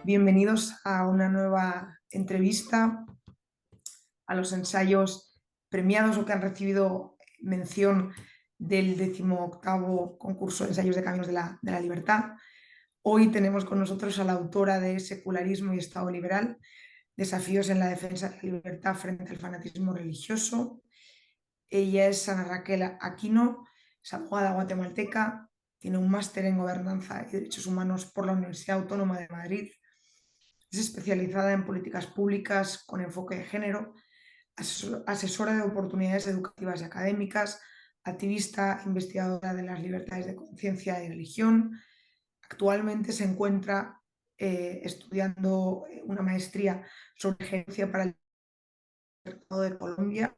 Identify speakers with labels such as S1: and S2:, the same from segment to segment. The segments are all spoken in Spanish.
S1: Bienvenidos a una nueva entrevista a los ensayos premiados o que han recibido mención del 18º concurso de ensayos de Caminos de la Libertad. Hoy tenemos con nosotros a la autora de Secularismo y Estado Liberal, desafíos en la defensa de la libertad frente al fanatismo religioso. Ella es Ana Raquel Aquino, es abogada guatemalteca, tiene un máster en Gobernanza y Derechos Humanos por la Universidad Autónoma de Madrid. Es especializada en políticas públicas con enfoque de género, asesora de oportunidades educativas y académicas, activista, investigadora de las libertades de conciencia y religión. Actualmente se encuentra estudiando una maestría sobre gerencia para el Estado de Colombia.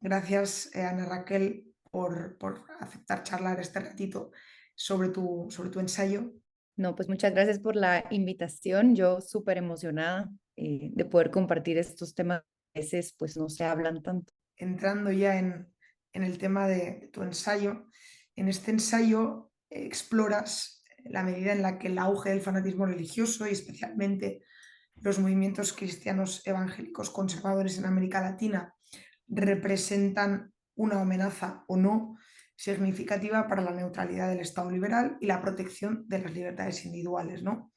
S1: Gracias, Ana Raquel, por aceptar charlar este ratito sobre tu ensayo.
S2: No, pues muchas gracias por la invitación. Yo súper emocionada de poder compartir estos temas que a veces pues no se hablan tanto.
S1: Entrando ya en el tema de tu ensayo, en este ensayo exploras la medida en la que el auge del fanatismo religioso y especialmente los movimientos cristianos evangélicos conservadores en América Latina representan una amenaza o no significativa para la neutralidad del Estado liberal y la protección de las libertades individuales, ¿no?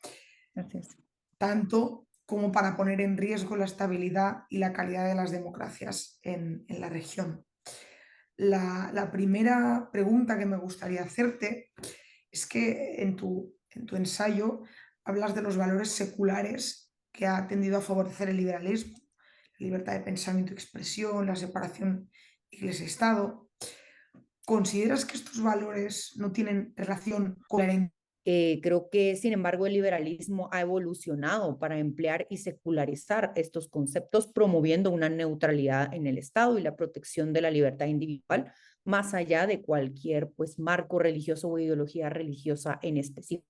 S2: Gracias.
S1: Tanto como para poner en riesgo la estabilidad y la calidad de las democracias en la región. La primera pregunta que me gustaría hacerte es que en tu ensayo hablas de los valores seculares que ha tendido a favorecer el liberalismo, la libertad de pensamiento y expresión, la separación iglesia-estado. ¿Consideras que estos valores no tienen relación con la herencia?
S2: Creo que, sin embargo, el liberalismo ha evolucionado para emplear y secularizar estos conceptos, promoviendo una neutralidad en el Estado y la protección de la libertad individual, más allá de cualquier pues, marco religioso o ideología religiosa en específico.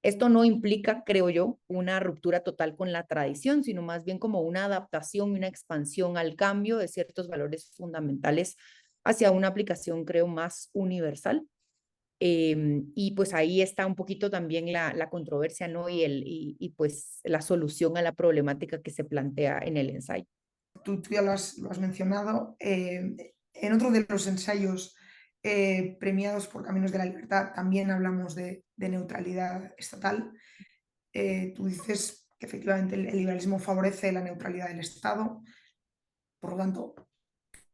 S2: Esto no implica, creo yo, una ruptura total con la tradición, sino más bien como una adaptación y una expansión al cambio de ciertos valores fundamentales hacia una aplicación, creo, más universal. Y pues ahí está un poquito también la controversia, ¿no? Y pues la solución a la problemática que se plantea en el ensayo.
S1: Tú ya lo has mencionado. En otro de los ensayos premiados por Caminos de la Libertad también hablamos de neutralidad estatal. Tú dices que efectivamente el liberalismo favorece la neutralidad del Estado, por lo tanto,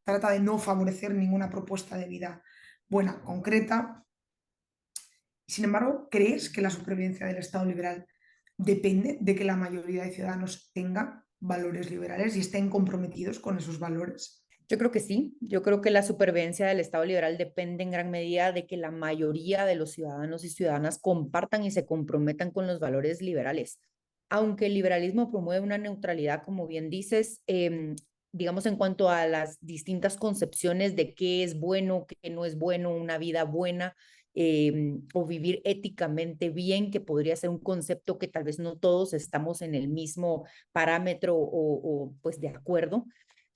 S1: trata de no favorecer ninguna propuesta de vida buena, concreta. Sin embargo, ¿crees que la supervivencia del Estado liberal depende de que la mayoría de ciudadanos tenga valores liberales y estén comprometidos con esos valores?
S2: Yo creo que sí, yo creo que la supervivencia del Estado liberal depende en gran medida de que la mayoría de los ciudadanos y ciudadanas compartan y se comprometan con los valores liberales. Aunque el liberalismo promueve una neutralidad, como bien dices, digamos en cuanto a las distintas concepciones de qué es bueno, qué no es bueno, una vida buena o vivir éticamente bien, que podría ser un concepto que tal vez no todos estamos en el mismo parámetro o pues de acuerdo.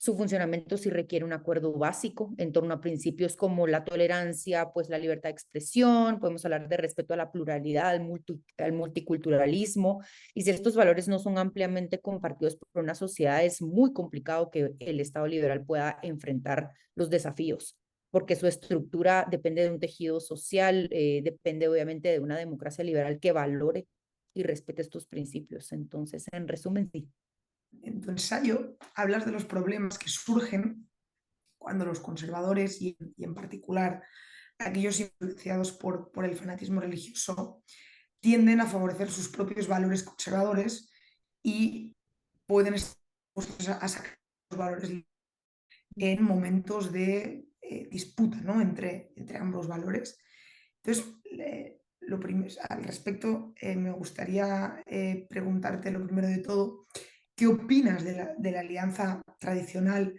S2: Su funcionamiento sí requiere un acuerdo básico en torno a principios como la tolerancia, pues la libertad de expresión, podemos hablar de respeto a la pluralidad, al multiculturalismo, y si estos valores no son ampliamente compartidos por una sociedad, es muy complicado que el Estado liberal pueda enfrentar los desafíos, porque su estructura depende de un tejido social, depende obviamente de una democracia liberal que valore y respete estos principios. Entonces, en resumen, sí.
S1: En tu ensayo hablas de los problemas que surgen cuando los conservadores y en particular aquellos influenciados por el fanatismo religioso tienden a favorecer sus propios valores conservadores y pueden estar dispuestos a sacar los valores en momentos de disputa, ¿no? Entre ambos valores. Entonces, al respecto, me gustaría preguntarte lo primero de todo, ¿qué opinas de la alianza tradicional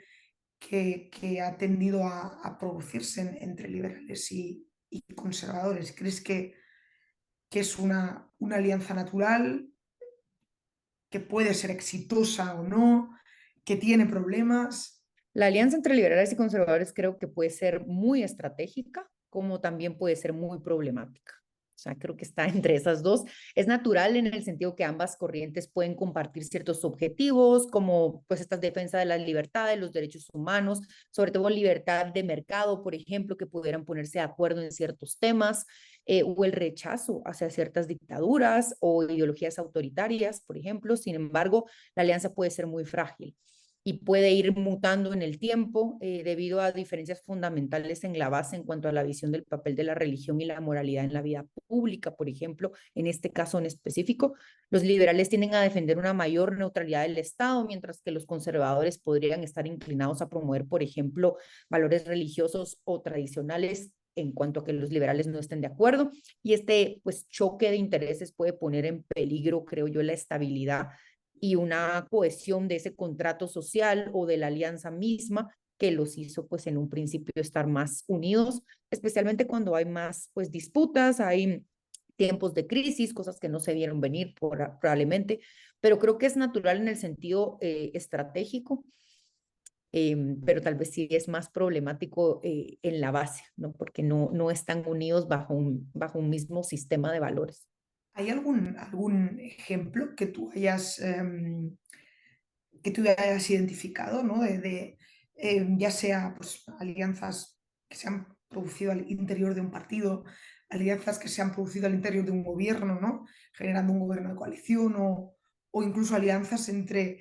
S1: que ha tendido a producirse entre liberales y conservadores? ¿Crees que es una alianza natural, que puede ser exitosa o no, que tiene problemas?
S2: La alianza entre liberales y conservadores creo que puede ser muy estratégica, como también puede ser muy problemática. O sea, creo que está entre esas dos. Es natural en el sentido que ambas corrientes pueden compartir ciertos objetivos, como pues esta defensa de las libertades, los derechos humanos, sobre todo libertad de mercado, por ejemplo, que pudieran ponerse de acuerdo en ciertos temas, o el rechazo hacia ciertas dictaduras o ideologías autoritarias, por ejemplo. Sin embargo, la alianza puede ser muy frágil y puede ir mutando en el tiempo debido a diferencias fundamentales en la base en cuanto a la visión del papel de la religión y la moralidad en la vida pública. Por ejemplo, en este caso en específico, los liberales tienden a defender una mayor neutralidad del Estado, mientras que los conservadores podrían estar inclinados a promover, por ejemplo, valores religiosos o tradicionales en cuanto a que los liberales no estén de acuerdo. Y este pues choque de intereses puede poner en peligro, creo yo, la estabilidad y una cohesión de ese contrato social o de la alianza misma que los hizo pues en un principio estar más unidos, especialmente cuando hay más pues disputas, hay tiempos de crisis, cosas que no se vieron venir probablemente, pero creo que es natural en el sentido estratégico, pero tal vez sí es más problemático en la base, ¿no? Porque no están unidos bajo un mismo sistema de valores.
S1: ¿Hay algún ejemplo que tú hayas identificado, ¿no? Ya sea pues, alianzas que se han producido al interior de un partido, alianzas que se han producido al interior de un gobierno, ¿no? Generando un gobierno de coalición o incluso alianzas entre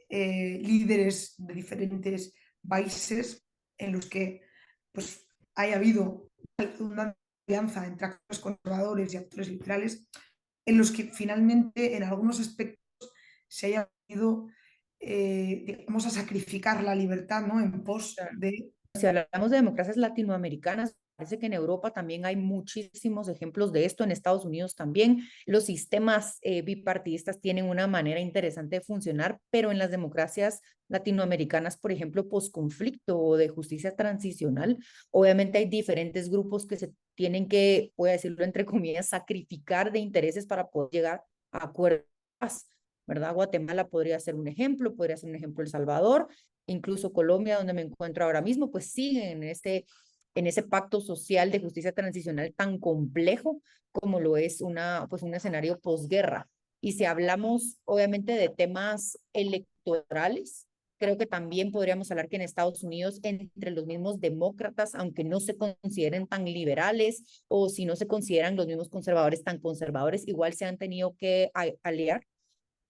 S1: líderes de diferentes países en los que pues, haya habido una alianza entre actores conservadores y actores liberales, en los que finalmente en algunos aspectos se haya ido, digamos, a sacrificar la libertad, ¿no? En pos de...
S2: Si hablamos de democracias latinoamericanas, parece que en Europa también hay muchísimos ejemplos de esto, en Estados Unidos también. Los sistemas bipartidistas tienen una manera interesante de funcionar, pero en las democracias latinoamericanas, por ejemplo, posconflicto o de justicia transicional, obviamente hay diferentes grupos que se tienen que, voy a decirlo entre comillas, sacrificar de intereses para poder llegar a acuerdos, ¿verdad? Guatemala podría ser un ejemplo, podría ser un ejemplo El Salvador, incluso Colombia, donde me encuentro ahora mismo, pues siguen en ese pacto social de justicia transicional tan complejo como lo es pues un escenario posguerra. Y si hablamos, obviamente, de temas electorales, creo que también podríamos hablar que en Estados Unidos, entre los mismos demócratas, aunque no se consideren tan liberales o si no se consideran los mismos conservadores tan conservadores, igual se han tenido que aliar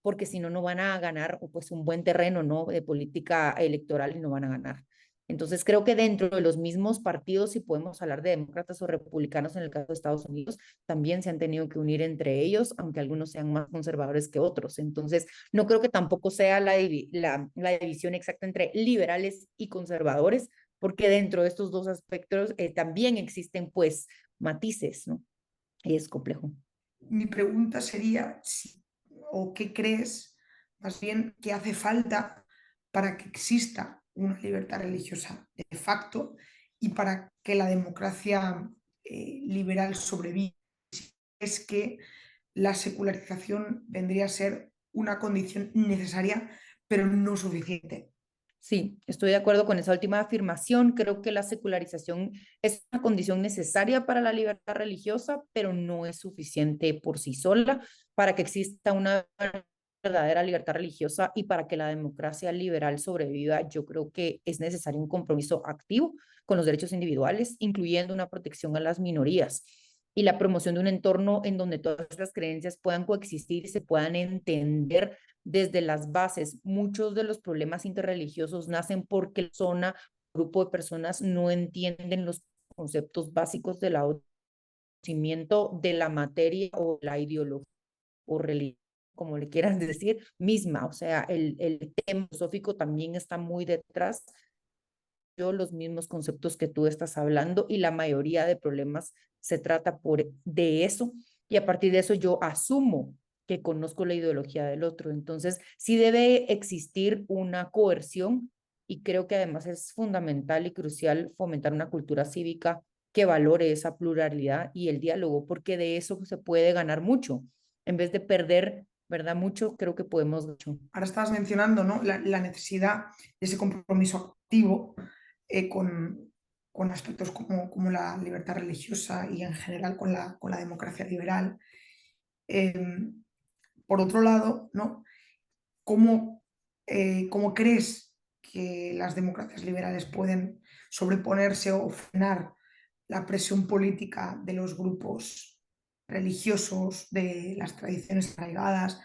S2: porque si no, no van a ganar pues un buen terreno, ¿no? De política electoral y no van a ganar. Entonces creo que dentro de los mismos partidos, si podemos hablar de demócratas o republicanos en el caso de Estados Unidos, también se han tenido que unir entre ellos, aunque algunos sean más conservadores que otros. Entonces no creo que tampoco sea la división exacta entre liberales y conservadores, porque dentro de estos dos aspectos también existen pues matices, ¿no? Y es complejo.
S1: Mi pregunta sería, o qué crees, más bien, que hace falta para que exista una libertad religiosa de facto y para que la democracia liberal sobreviva. Es que la secularización vendría a ser una condición necesaria, pero no suficiente.
S2: Sí, estoy de acuerdo con esa última afirmación. Creo que la secularización es una condición necesaria para la libertad religiosa, pero no es suficiente por sí sola para que exista una verdadera libertad religiosa y para que la democracia liberal sobreviva. Yo creo que es necesario un compromiso activo con los derechos individuales, incluyendo una protección a las minorías y la promoción de un entorno en donde todas las creencias puedan coexistir y se puedan entender desde las bases. Muchos de los problemas interreligiosos nacen porque la zona, grupo de personas no entienden los conceptos básicos del conocimiento de la materia o la ideología o religión, como le quieran decir, misma. O sea, el tema filosófico también está muy detrás de los mismos conceptos que tú estás hablando y la mayoría de problemas se trata de eso y a partir de eso yo asumo que conozco la ideología del otro. Entonces, sí debe existir una coerción y creo que además es fundamental y crucial fomentar una cultura cívica que valore esa pluralidad y el diálogo, porque de eso se puede ganar mucho. En vez de perder, ¿verdad? Mucho, creo que podemos mucho.
S1: Ahora estabas mencionando, ¿no? La necesidad de ese compromiso activo con con aspectos como la libertad religiosa y en general con la democracia liberal. Por otro lado, ¿no? ¿Cómo, cómo crees que las democracias liberales pueden sobreponerse o frenar la presión política de los grupos religiosos, de las tradiciones arraigadas,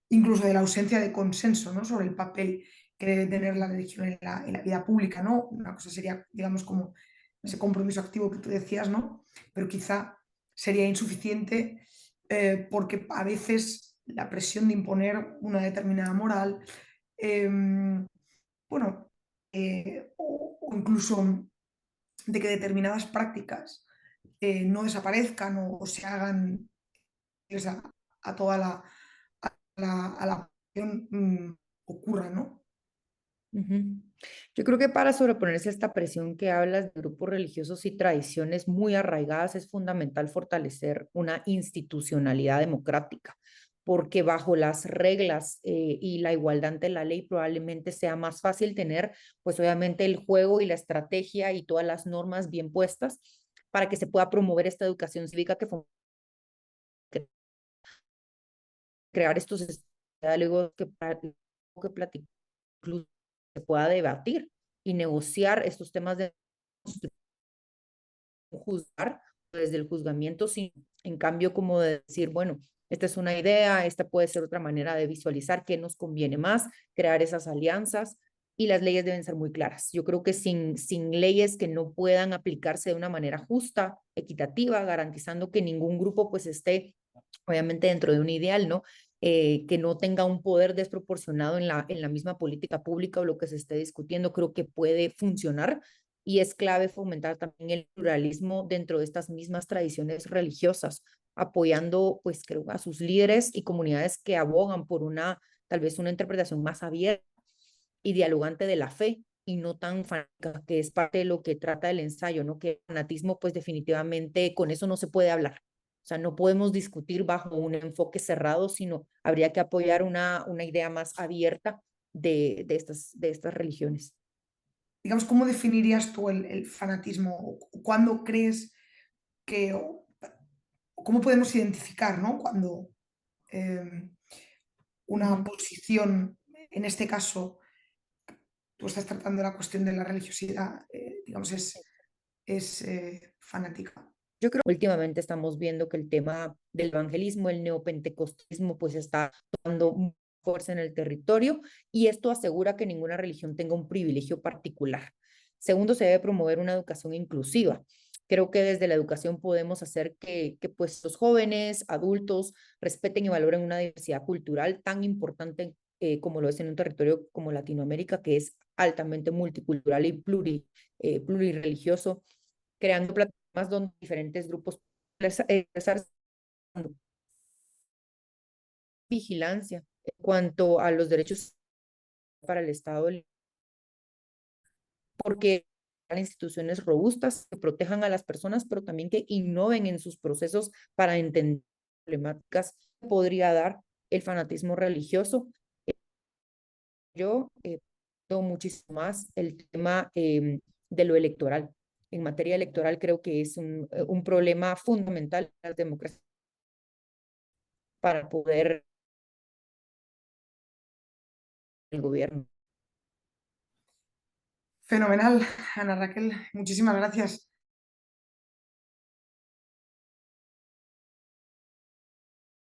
S1: incluso de la ausencia de consenso, ¿no? Sobre el papel que debe tener la religión en la vida pública, ¿no? Una cosa sería, digamos, como ese compromiso activo que tú decías, ¿no? Pero quizá sería insuficiente porque a veces la presión de imponer una determinada moral, em, bueno, o incluso de que determinadas prácticas no desaparezcan o se hagan pues, a toda a la población ocurra, ¿no?
S2: Ujú. Yo creo que para sobreponerse a esta presión que hablas de grupos religiosos y tradiciones muy arraigadas es fundamental fortalecer una institucionalidad democrática, porque bajo las reglas y la igualdad ante la ley probablemente sea más fácil tener, pues obviamente el juego y la estrategia y todas las normas bien puestas para que se pueda promover esta educación cívica que crear estos diálogos que platicar, incluso se pueda debatir y negociar estos temas de juzgar desde el juzgamiento, sin, en cambio, como de decir, bueno, esta es una idea, esta puede ser otra manera de visualizar qué nos conviene más, crear esas alianzas y las leyes deben ser muy claras. Yo creo que sin leyes que no puedan aplicarse de una manera justa, equitativa, garantizando que ningún grupo pues esté obviamente dentro de un ideal, ¿no? Que no tenga un poder desproporcionado en la misma política pública o lo que se esté discutiendo, creo que puede funcionar y es clave fomentar también el pluralismo dentro de estas mismas tradiciones religiosas, apoyando, pues creo, a sus líderes y comunidades que abogan por una, tal vez una interpretación más abierta y dialogante de la fe y no tan fanática, que es parte de lo que trata el ensayo, ¿no? Que el fanatismo, pues definitivamente con eso no se puede hablar. O sea, no podemos discutir bajo un enfoque cerrado, sino habría que apoyar una idea más abierta de estas religiones.
S1: Digamos, ¿cómo definirías tú el fanatismo? ¿O cuándo crees que, o cómo podemos identificar, ¿no? Cuando una
S2: Ujú.
S1: posición, en este caso, tú estás tratando la cuestión de la religiosidad, digamos, es fanática.
S2: Yo creo que últimamente estamos viendo que el tema del evangelismo, el neopentecostalismo, pues está tomando fuerza en el territorio y esto asegura que ninguna religión tenga un privilegio particular. Segundo, se debe promover una educación inclusiva. Creo que desde la educación podemos hacer que pues los jóvenes, adultos, respeten y valoren una diversidad cultural tan importante como lo es en un territorio como Latinoamérica, que es altamente multicultural y plurireligioso, creando plataformas donde diferentes grupos expresar vigilancia en cuanto a los derechos para el Estado, porque instituciones robustas que protejan a las personas, pero también que innoven en sus procesos para entender problemáticas que podría dar el fanatismo religioso. Yo veo muchísimo más el tema de lo electoral. En materia electoral creo que es un problema fundamental de las democracias para poder el gobierno.
S1: Fenomenal, Ana Raquel, muchísimas gracias.